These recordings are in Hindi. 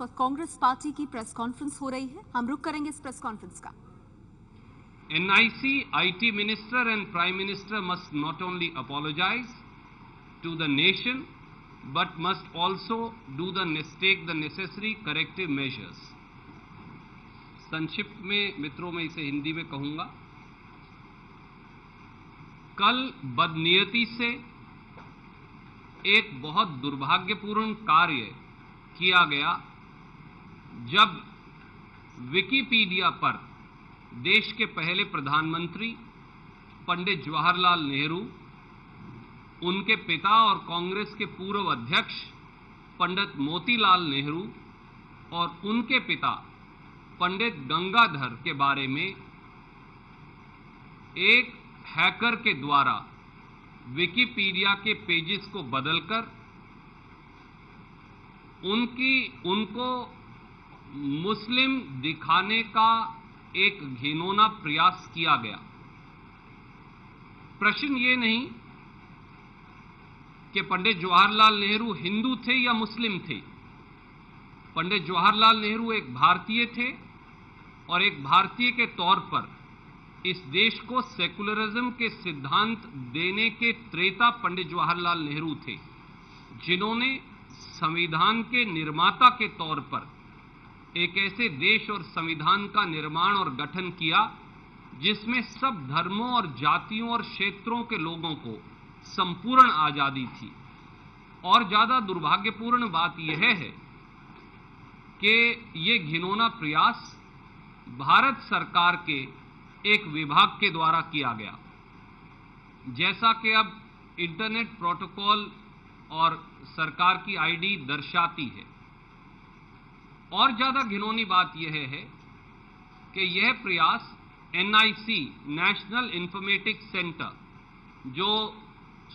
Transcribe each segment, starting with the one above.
इस वक्त कांग्रेस पार्टी की प्रेस कॉन्फ्रेंस हो रही है। हम रुक करेंगे इस प्रेस कॉन्फ्रेंस का। NIC, IT Minister and Prime Minister must not only apologize to the nation, but must also take the necessary corrective measures. संक्षिप्त में मित्रों में इसे हिंदी में कहूंगा, कल बदनीयती से एक बहुत दुर्भाग्यपूर्ण कार्य किया गया जब विकिपीडिया पर देश के पहले प्रधानमंत्री पंडित जवाहरलाल नेहरू, उनके पिता और कांग्रेस के पूर्व अध्यक्ष पंडित मोतीलाल नेहरू और उनके पिता पंडित गंगाधर के बारे में एक हैकर के द्वारा विकिपीडिया के पेजेस को बदलकर उनको मुस्लिम दिखाने का एक घिनौना प्रयास किया गया। प्रश्न ये नहीं कि पंडित जवाहरलाल नेहरू हिंदू थे या मुस्लिम थे। पंडित जवाहरलाल नेहरू एक भारतीय थे और एक भारतीय के तौर पर इस देश को सेकुलरिज्म के सिद्धांत देने के त्रेता पंडित जवाहरलाल नेहरू थे, जिन्होंने संविधान के निर्माता के तौर पर एक ऐसे देश और संविधान का निर्माण और गठन किया जिसमें सब धर्मों और जातियों और क्षेत्रों के लोगों को संपूर्ण आजादी थी। और ज्यादा दुर्भाग्यपूर्ण बात यह है कि यह घिनौना प्रयास भारत सरकार के एक विभाग के द्वारा किया गया। जैसा कि अब इंटरनेट प्रोटोकॉल और सरकार की आईडी दर्शाती है। और ज्यादा घिनौनी बात यह है कि यह प्रयास NIC, नेशनल इंफॉर्मेटिक्स सेंटर, जो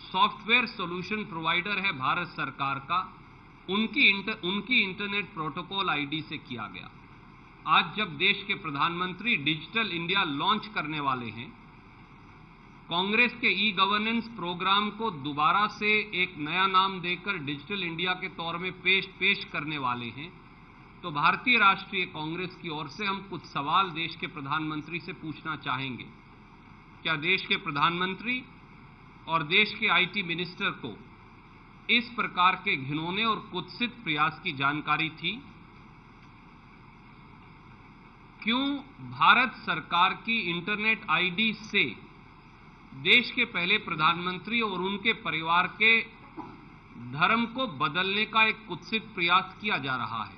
सॉफ्टवेयर सॉल्यूशन प्रोवाइडर है भारत सरकार का, उनकी इंटरनेट प्रोटोकॉल आईडी से किया गया। आज जब देश के प्रधानमंत्री डिजिटल इंडिया लॉन्च करने वाले हैं, कांग्रेस के ई-गवर्नेंस प्रोग्राम को दोबारा से एक नया नाम देकर डिजिटल इंडिया के तौर में पेश करने वाले हैं, तो भारतीय राष्ट्रीय कांग्रेस की ओर से हम कुछ सवाल देश के प्रधानमंत्री से पूछना चाहेंगे। क्या देश के प्रधानमंत्री और देश के IT मिनिस्टर को इस प्रकार के घिनौने और कुत्सित प्रयास की जानकारी थी? क्यों भारत सरकार की इंटरनेट आईडी से देश के पहले प्रधानमंत्री और उनके परिवार के धर्म को बदलने का एक कुत्सित प्रयास किया जा रहा है?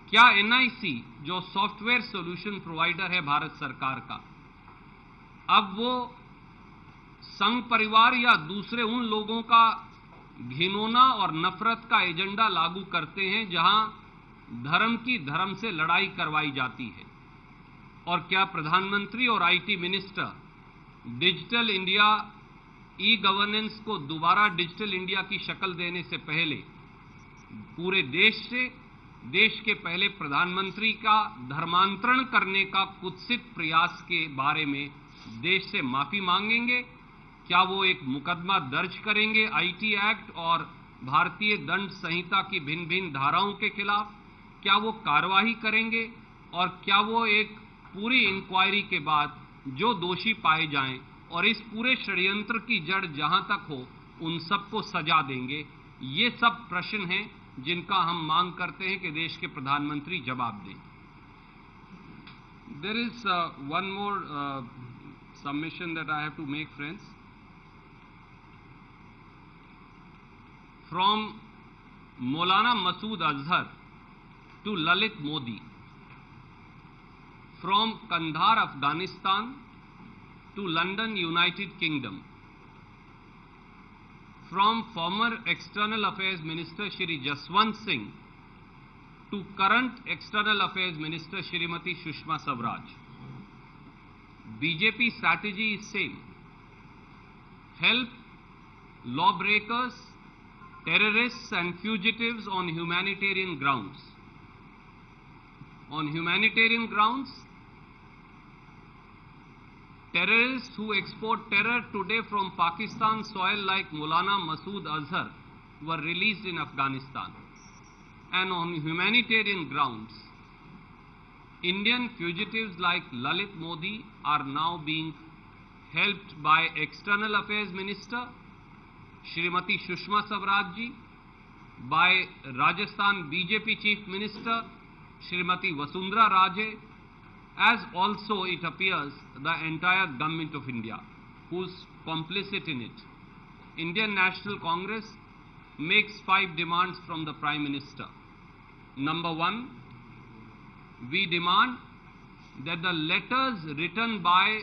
क्या NIC, जो सॉफ्टवेयर सॉल्यूशन प्रोवाइडर है भारत सरकार का, अब वो संघ परिवार या दूसरे उन लोगों का घिनौना और नफरत का एजेंडा लागू करते हैं जहां धर्म से लड़ाई करवाई जाती है? और क्या प्रधानमंत्री और IT minister digital India e-governance को दोबारा डिजिटल इंडिया की शक्ल देने से पहले पूरे देश से देश के पहले प्रधानमंत्री का धर्मांतरण करने का कुत्सित प्रयास के बारे में देश से माफी मांगेंगे? क्या वो एक मुकदमा दर्ज करेंगे IT एक्ट और भारतीय दंड संहिता की भिन्न भिन्न धाराओं के खिलाफ? क्या वो कार्रवाई करेंगे? और क्या वो एक पूरी इंक्वायरी के बाद जो दोषी पाए जाएं और इस पूरे षड्यंत्र की जड़ जहां तक हो उन सबको सजा देंगे? ये सब प्रश्न हैं जिनका हम मांग करते हैं कि देश के प्रधानमंत्री जवाब दें। There is one more submission that I have to make, friends. From Maulana Masood Azhar to Lalit Modi, from Kandahar, Afghanistan to London, United Kingdom, from former External Affairs Minister Shri Jaswant Singh to current External Affairs Minister Shrimati Sushma Swaraj. BJP strategy is same: help lawbreakers, terrorists and fugitives on humanitarian grounds. On humanitarian grounds, terrorists who export terror today from Pakistan soil like Maulana Masood Azhar were released in Afghanistan. and on humanitarian grounds, Indian fugitives like Lalit Modi are now being helped by External Affairs Minister Shrimati Sushma Swaraj ji, by Rajasthan BJP Chief Minister Shrimati Vasundhara Raje, as also it appears the entire government of India, who's complicit in it. Indian National Congress makes 5 demands from the Prime Minister. Number 1, we demand that the letters written by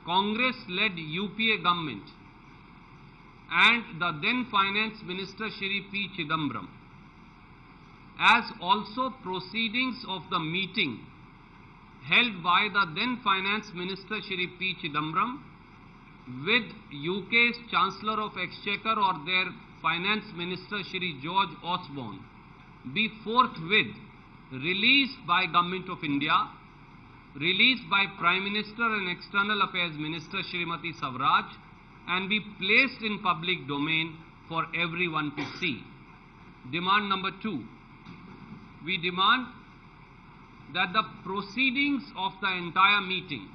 Congress-led UPA government and the then Finance Minister Shri P. Chidambaram, as also proceedings of the meeting held by the then Finance Minister Shri P. Chidambaram with UK's Chancellor of Exchequer or their Finance Minister Shri George Osborne, be forthwith released by Government of India, released by Prime Minister and External Affairs Minister Shrimati Swaraj, and be placed in public domain for everyone to see. Demand number 2, we demand that the proceedings of the entire meeting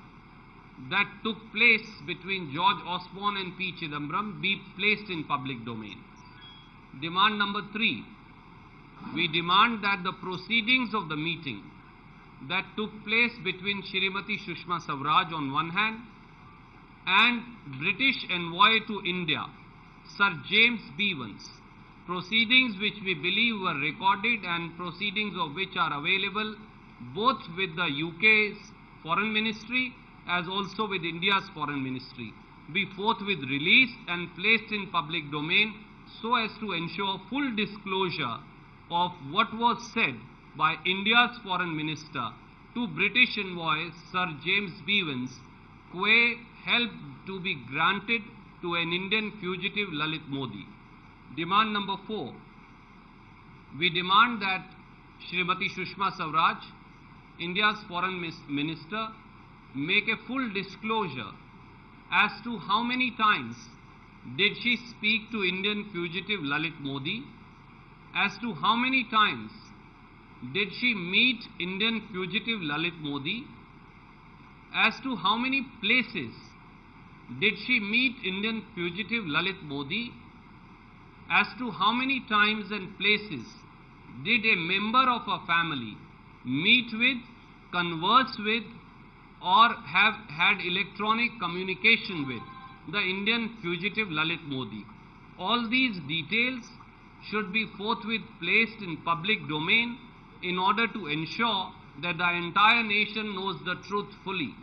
that took place between George Osborne and P. Chidambaram be placed in public domain. Demand number 3, we demand that the proceedings of the meeting that took place between Shrimati Sushma Swaraj on one hand and British envoy to India, Sir James Bevan, proceedings which we believe were recorded and proceedings of which are available both with the UK's Foreign Ministry as also with India's Foreign Ministry, be forthwith released and placed in public domain so as to ensure full disclosure of what was said by India's Foreign Minister to British envoy Sir James Bevan, qua help to be granted to an Indian fugitive Lalit Modi. Demand number 4, we demand that Shrimati Sushma Swaraj, India's Foreign Minister, make a full disclosure as to how many times did she speak to Indian fugitive Lalit Modi, as to how many times did she meet Indian fugitive Lalit Modi, as to how many places did she meet Indian fugitive Lalit Modi, as to how many times and places did a member of her family meet with, converse with, or have had electronic communication with the Indian fugitive Lalit Modi. All these details should be forthwith placed in public domain in order to ensure that the entire nation knows the truth fully.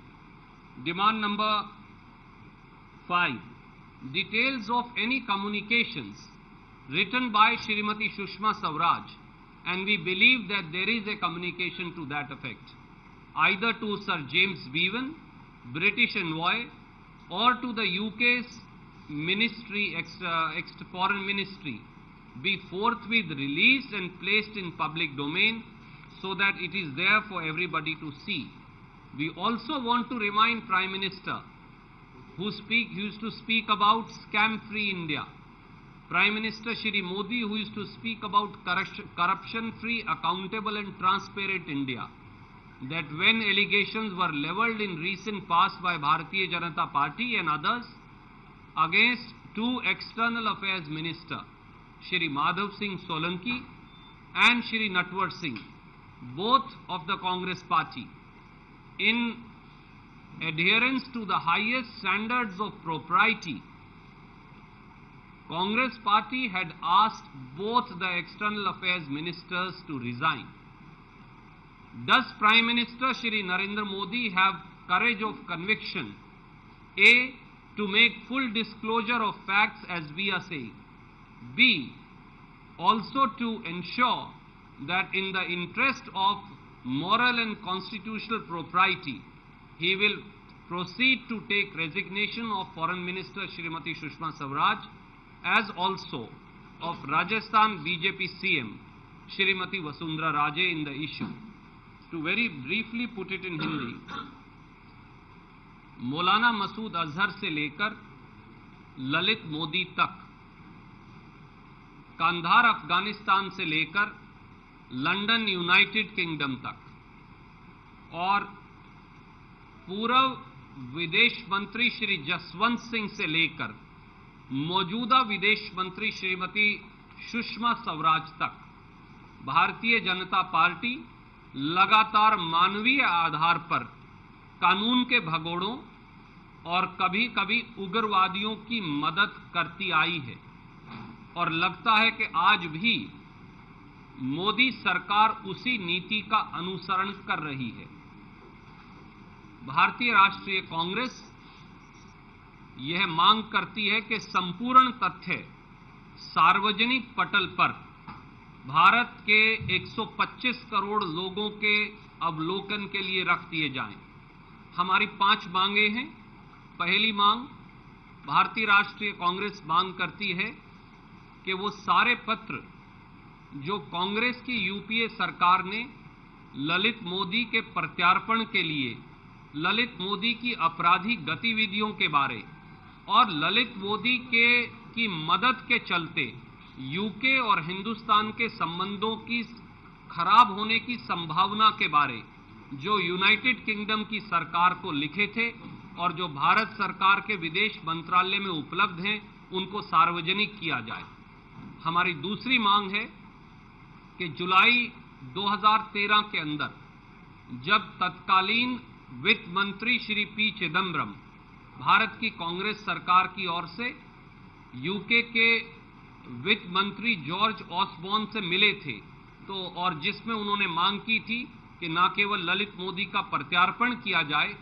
Demand number 5, details of any communications written by Shrimati Sushma Swaraj, and we believe that there is a communication to that effect, either to Sir James Bevan, British envoy, or to the UK's Ministry, Foreign Ministry, be forthwith released and placed in public domain so that it is there for everybody to see. We also want to remind Prime Minister, who used to speak about scam-free India, Prime Minister Shri Modi, who used to speak about corruption-free, accountable and transparent India, that when allegations were levelled in recent past by Bharatiya Janata Party and others against 2 External Affairs Minister, Shri Madhav Singh Solanki and Shri Natwar Singh, both of the Congress Party, in adherence to the highest standards of propriety, Congress Party had asked both the External Affairs Ministers to resign. Does Prime Minister Shri Narendra Modi have courage of conviction, A, to make full disclosure of facts as we are saying, B, also to ensure that in the interest of moral and constitutional propriety, he will proceed to take resignation of Foreign Minister Shrimati Sushma Swaraj as also of Rajasthan BJP CM Shrimati Vasundhara Raje in the issue. To very briefly put it in Hindi, मौलाना मसूद अजहर से लेकर ललित मोदी तक कांधार अफगानिस्तान से लेकर लंदन यूनाइटेड किंगडम तक और पूर्व विदेश मंत्री श्री जसवंत सिंह से लेकर मौजूदा विदेश मंत्री श्रीमती सुषमा स्वराज तक भारतीय जनता पार्टी लगातार मानवीय आधार पर कानून के भगोड़ों और कभी कभी उग्रवादियों की मदद करती आई है और लगता है कि आज भी मोदी सरकार उसी नीति का अनुसरण कर रही है। भारतीय राष्ट्रीय कांग्रेस यह मांग करती है कि संपूर्ण तथ्य सार्वजनिक पटल पर भारत के 125 करोड़ लोगों के अवलोकन के लिए रख दिए जाएं। हमारी 5 मांगें हैं। पहली मांग, भारतीय राष्ट्रीय कांग्रेस मांग करती है कि वो सारे पत्र जो कांग्रेस की यूपीए सरकार ने ललित मोदी के प्रत्यार्पण के लिए, ललित मोदी की आपराधिक गतिविधियों के बारे और ललित मोदी की मदद के चलते यूके और हिंदुस्तान के संबंधों की खराब होने की संभावना के बारे जो यूनाइटेड किंगडम की सरकार को लिखे थे और जो भारत सरकार के विदेश मंत्रालय में उपलब्ध हैं, उनको सार्वजनिक किया जाए। हमारी दूसरी मांग है कि जुलाई 2013 के अंदर जब तत्कालीन वित्त मंत्री श्री पी चिदम्बरम भारत की कांग्रेस सरकार की ओर से यूके के वित्त मंत्री जॉर्ज ऑसबॉर्न से मिले थे, तो और जिसमें उन्होंने मांग की थी कि न केवल ललित मोदी का प्रत्यार्पण किया जाए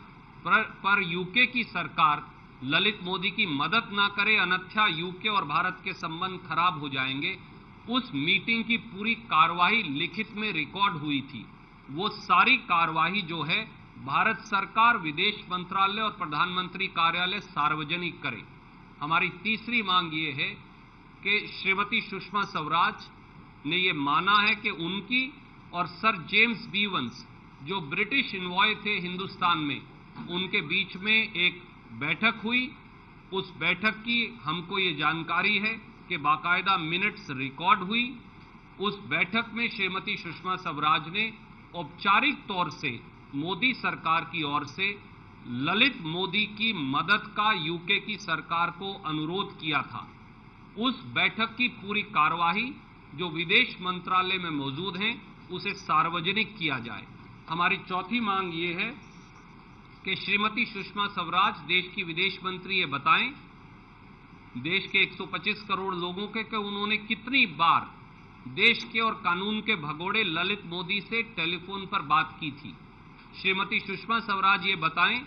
पर यूके की सरकार ललित मोदी की मदद ना करे, अन्यथा यूके और भारत के संबंध खराब हो जाएंगे। उस मीटिंग की पूरी कार्यवाही लिखित में रिकॉर्ड हुई थी। वो सारी कार्यवाही जो है भारत सरकार, विदेश मंत्रालय और प्रधानमंत्री कार्यालय सार्वजनिक करे। हमारी तीसरी मांग ये है कि श्रीमती सुषमा स्वराज ने ये माना है कि उनकी और सर जेम्स बीवंस जो ब्रिटिश इन्वॉय थे हिंदुस्तान में, उनके बीच में एक बैठक हुई। उस बैठक की हमको ये जानकारी है कि बाकायदा मिनट्स रिकॉर्ड हुई। उस बैठक में श्रीमती सुषमा स्वराज ने औपचारिक तौर से मोदी सरकार की ओर से ललित मोदी की मदद का यूके की सरकार को अनुरोध किया था। उस बैठक की पूरी कार्यवाही जो विदेश मंत्रालय में मौजूद हैं, उसे सार्वजनिक किया जाए। हमारी चौथी मांग ये है कि श्रीमती सुषमा स्वराज देश की विदेश मंत्री ये बताएं देश के 125 करोड़ लोगों के कि उन्होंने कितनी बार देश के और कानून के भगोड़े ललित मोदी से टेलीफोन पर बात की थी। श्रीमती सुषमा स्वराज ये बताएं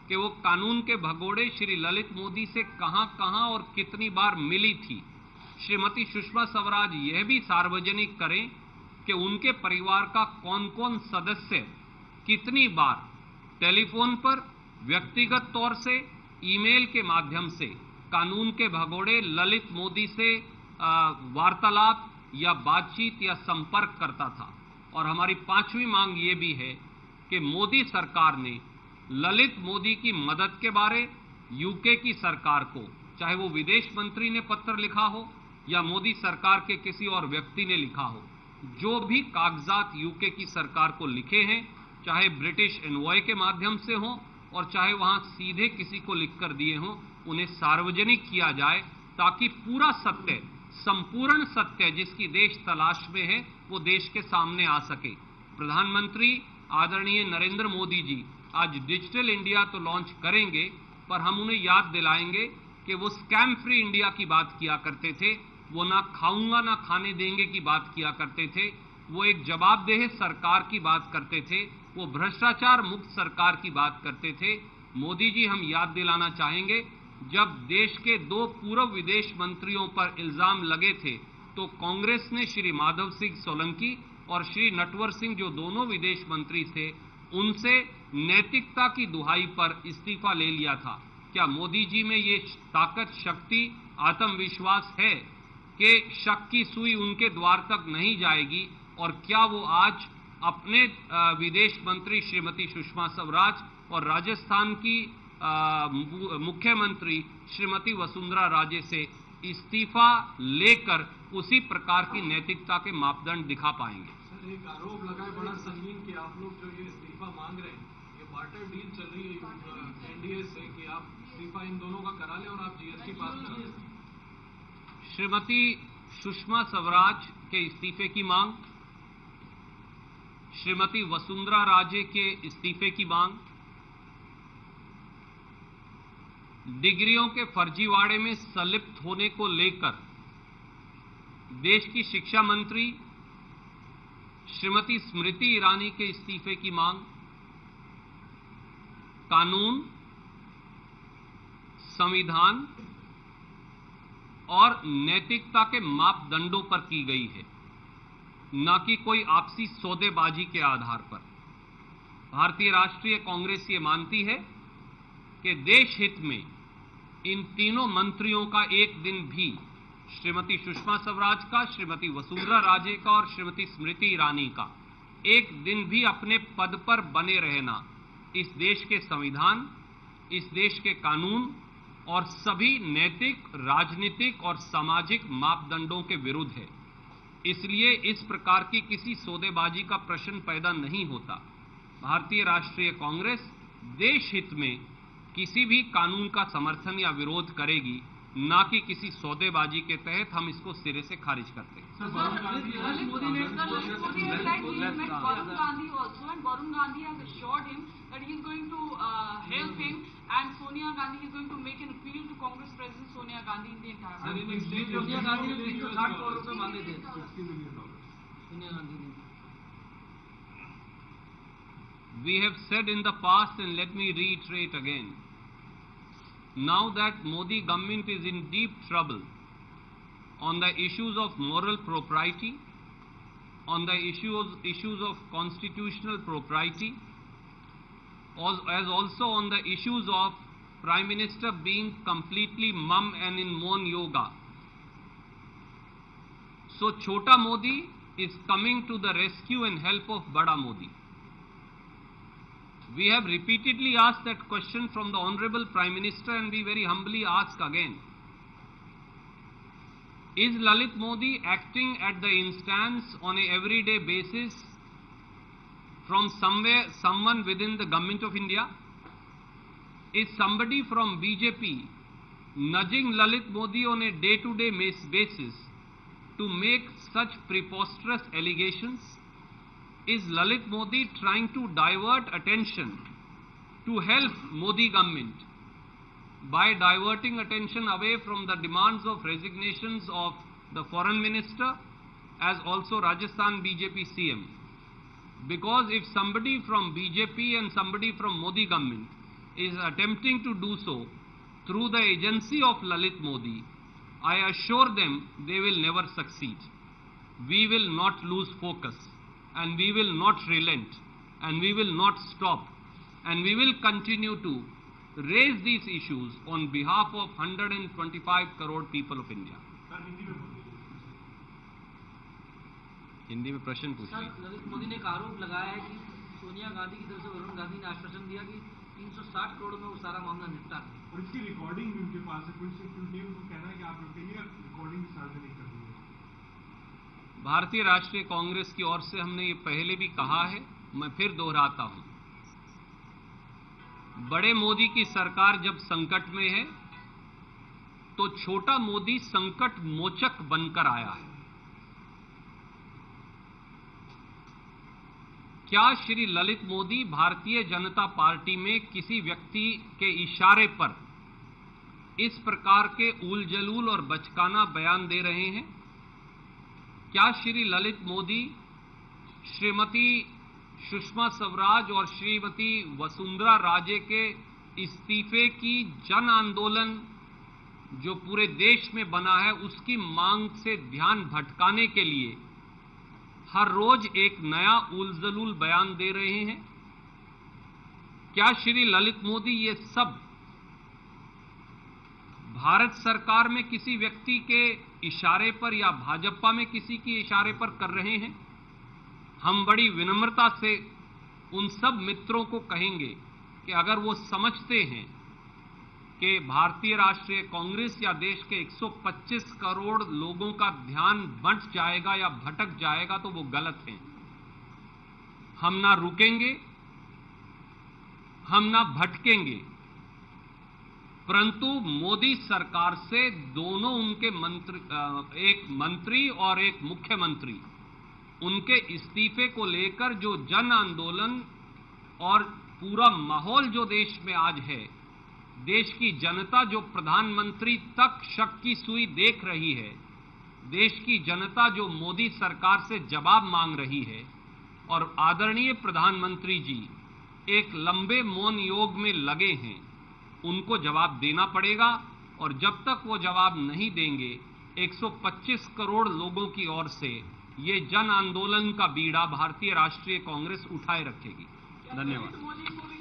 कि वो कानून के भगोड़े श्री ललित मोदी से कहां और कितनी बार मिली थी। श्रीमती सुषमा स्वराज यह भी सार्वजनिक करें कि उनके परिवार का कौन कौन सदस्य कितनी बार टेलीफोन पर, व्यक्तिगत तौर से, ईमेल के माध्यम से कानून के भगोड़े ललित मोदी से वार्तालाप या बातचीत या संपर्क करता था। और हमारी 5वीं मांग ये भी है कि मोदी सरकार ने ललित मोदी की मदद के बारे यूके की सरकार को, चाहे वो विदेश मंत्री ने पत्र लिखा हो या मोदी सरकार के किसी और व्यक्ति ने लिखा हो, जो भी कागजात यूके की सरकार को लिखे हैं, चाहे ब्रिटिश एनवॉय के माध्यम से हो और चाहे वहां सीधे किसी को लिखकर दिए हों, उन्हें सार्वजनिक किया जाए ताकि पूरा सत्य, संपूर्ण सत्य जिसकी देश तलाश में है, वो देश के सामने आ सके। प्रधानमंत्री आदरणीय नरेंद्र मोदी जी आज डिजिटल इंडिया तो लॉन्च करेंगे, पर हम उन्हें याद दिलाएंगे कि वो स्कैम फ्री इंडिया की बात किया करते थे, वो ना खाऊंगा ना खाने देंगे की बात किया करते थे, वो एक जवाबदेह सरकार की बात करते थे, वो भ्रष्टाचार मुक्त सरकार की बात करते थे। मोदी जी, हम याद दिलाना चाहेंगे, जब देश के 2 पूर्व विदेश मंत्रियों पर इल्जाम लगे थे तो कांग्रेस ने श्री माधव सिंह सोलंकी और श्री नटवर सिंह, जो दोनों विदेश मंत्री थे, उनसे नैतिकता की दुहाई पर इस्तीफा ले लिया था। क्या मोदी जी में ये ताकत, शक्ति, आत्मविश्वास है कि शक की सुई उनके द्वार तक नहीं जाएगी? और क्या वो आज अपने विदेश मंत्री श्रीमती सुषमा स्वराज और राजस्थान की मुख्यमंत्री श्रीमती वसुंधरा राजे से इस्तीफा लेकर उसी प्रकार की नैतिकता के मापदंड दिखा पाएंगे। सर, एक आरोप लगा है बड़ा संगीन कि आप लोग जो ये इस्तीफा मांग रहे हैं, ये बार्टर डील चल रही है एनडीए से कि आप इस्तीफा इन दोनों का करा लें और आप जीएसटी पास करा लें। श्रीमती सुषमा स्वराज के इस्तीफे की मांग, श्रीमती वसुंधरा राजे के इस्तीफे की मांग, डिग्रियों के फर्जीवाड़े में संलिप्त होने को लेकर देश की शिक्षा मंत्री श्रीमती स्मृति ईरानी के इस्तीफे की मांग, कानून, संविधान और नैतिकता के मापदंडों पर की गई है, न कि कोई आपसी सौदेबाजी के आधार पर। भारतीय राष्ट्रीय कांग्रेस ये मानती है कि देश हित में इन तीनों मंत्रियों का एक दिन भी, श्रीमती सुषमा स्वराज का, श्रीमती वसुंधरा राजे का और श्रीमती स्मृति ईरानी का, एक दिन भी अपने पद पर बने रहना इस देश के संविधान, इस देश के कानून और सभी नैतिक, राजनीतिक और सामाजिक मापदंडों के विरुद्ध है। इसलिए इस प्रकार की किसी सौदेबाजी का प्रश्न पैदा नहीं होता। भारतीय राष्ट्रीय कांग्रेस देश हित में किसी भी कानून का समर्थन या विरोध करेगी, ना कि किसी सौदेबाजी के तहत हम इसको सिरे से खारिज करते हैं। Lalit's Modi has said he met Varun Gandhi also, and Varun Gandhi has assured him that he is going to help him, and Sonia Gandhi is going to make an appeal to Congress President Sonia Gandhi in the entire process. Sonia Gandhi ने 360 करोड़ रुपए मांगे थे, सोनिया गांधी ने। We have said in the past, and let me reiterate again, now that Modi government is in deep trouble on the issues of moral propriety, on the issues of constitutional propriety, as also on the issues of Prime Minister being completely mum and in Maun yoga. So Chota Modi is coming to the rescue and help of Bada Modi. We have repeatedly asked that question from the Honorable Prime Minister, and we very humbly ask again. Is Lalit Modi acting at the instance on a everyday basis from someone within the government of India? Is somebody from BJP nudging Lalit Modi on a day-to-day basis to make such preposterous allegations? Is Lalit Modi trying to divert attention to help Modi government by diverting attention away from the demands of resignations of the foreign minister as also Rajasthan BJP CM? Because if somebody from BJP and somebody from Modi government is attempting to do so through the agency of Lalit Modi, I assure them they will never succeed. We will not lose focus, and we will not relent, and we will not stop, and we will continue to raise these issues on behalf of 125 crore people of India. Hindi में प्रश्न पूछिए। ललित मोदी ने एक आरोप लगाया है कि सोनिया गांधी की तरफ से वरुण गांधी ने आश्वासन दिया कि 360 करोड़ में वो सारा मामला निपटा दें, और इसकी रिकॉर्डिंग भी उनके पास है। उनको कहना है कि आप कहिए रिकॉर्डिंग सार्वजनिक कर दीजिए। भारतीय राष्ट्रीय कांग्रेस की ओर से हमने ये पहले भी कहा है, मैं फिर दोहराता हूं, बड़े मोदी की सरकार जब संकट में है तो छोटा मोदी संकट मोचक बनकर आया है। क्या श्री ललित मोदी भारतीय जनता पार्टी में किसी व्यक्ति के इशारे पर इस प्रकार के उलझलूल और बचकाना बयान दे रहे हैं? क्या श्री ललित मोदी श्रीमती सुषमा स्वराज और श्रीमती वसुंधरा राजे के इस्तीफे की जन आंदोलन जो पूरे देश में बना है उसकी मांग से ध्यान भटकाने के लिए हर रोज एक नया उलझलूल बयान दे रहे हैं? क्या श्री ललित मोदी ये सब भारत सरकार में किसी व्यक्ति के इशारे पर या भाजपा में किसी के इशारे पर कर रहे हैं? हम बड़ी विनम्रता से उन सब मित्रों को कहेंगे कि अगर वो समझते हैं कि भारतीय राष्ट्रीय कांग्रेस या देश के 125 करोड़ लोगों का ध्यान बंट जाएगा या भटक जाएगा तो वो गलत है। हम ना रुकेंगे, हम ना भटकेंगे, परंतु मोदी सरकार से दोनों उनके मंत्री, एक मंत्री और एक मुख्यमंत्री, उनके इस्तीफे को लेकर जो जन आंदोलन और पूरा माहौल जो देश में आज है, देश की जनता जो प्रधानमंत्री तक शक की सुई देख रही है, देश की जनता जो मोदी सरकार से जवाब मांग रही है, और आदरणीय प्रधानमंत्री जी एक लंबे मौन योग में लगे हैं, उनको जवाब देना पड़ेगा। और जब तक वो जवाब नहीं देंगे, 125 करोड़ लोगों की ओर से ये जन आंदोलन का बीड़ा भारतीय राष्ट्रीय कांग्रेस उठाए रखेगी। धन्यवाद।